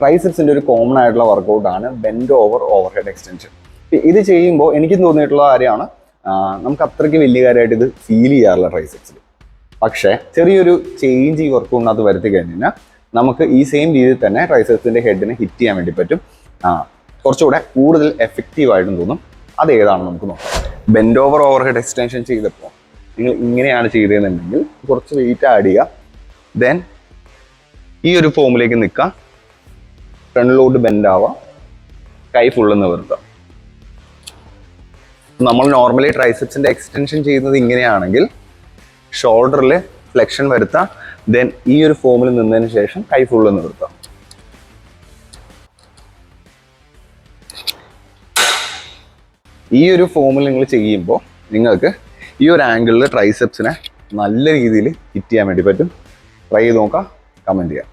ട്രൈസെപ്സിൻ്റെ ഒരു കോമൺ ആയിട്ടുള്ള വർക്കൗട്ടാണ് bend over overhead extension. ഇത് ചെയ്യുമ്പോൾ എനിക്കും തോന്നിയിട്ടുള്ള കാര്യമാണ്, നമുക്ക് അത്രയ്ക്ക് വലിയ കാര്യമായിട്ട് ഇത് ഫീൽ ചെയ്യാറില്ല ട്രൈസെപ്സിൽ. പക്ഷേ ചെറിയൊരു ചേഞ്ച് ഈ വർക്കൗട്ടിനകത്ത് വരുത്തി കഴിഞ്ഞാൽ നമുക്ക് ഈ സെയിം രീതിയിൽ തന്നെ ട്രൈസെപ്സിൻ്റെ ഹെഡിനെ ഹിറ്റ് ചെയ്യാൻ വേണ്ടി പറ്റും. കുറച്ചുകൂടെ കൂടുതൽ എഫക്റ്റീവായിട്ടും തോന്നും. അത് ഏതാണെന്ന് നമുക്ക് നോക്കാം. ബെൻഡ് ഓവർ ഓവർഹെഡ് എക്സ്റ്റൻഷൻ ചെയ്തപ്പോൾ നിങ്ങൾ ഇങ്ങനെയാണ് ചെയ്തതെന്നുണ്ടെങ്കിൽ കുറച്ച് വെയിറ്റ് ആഡ് ചെയ്യുക. ദെൻ ഈ ഒരു ഫോമിലേക്ക് നിൽക്കുക, ഫ്രണ്ടിലോട്ട് ബെൻഡ് ആവുക, കൈ ഫുള്ള് നിവർത്തുക. നമ്മൾ നോർമലി ട്രൈസെപ്സിൻ്റെ എക്സ്റ്റൻഷൻ ചെയ്യുന്നത് ഇങ്ങനെയാണെങ്കിൽ ഷോൾഡറിൽ ഫ്ലെക്ഷൻ വരുത്തുക. ദെൻ ഈ ഒരു ഫോമിൽ നിന്നതിന് ശേഷം കൈ ഫുള്ള് നിവർത്തുക. ഈ ഒരു ഫോമിൽ നിങ്ങൾ ചെയ്യുമ്പോൾ നിങ്ങൾക്ക് ഈ ഒരു ആംഗിളിൽ ട്രൈസെപ്സിനെ നല്ല രീതിയിൽ ഹിറ്റ് ചെയ്യാൻ വേണ്ടി പറ്റും. ട്രൈ ചെയ്ത് നോക്കാം, കമൻറ്റ് ചെയ്യാം.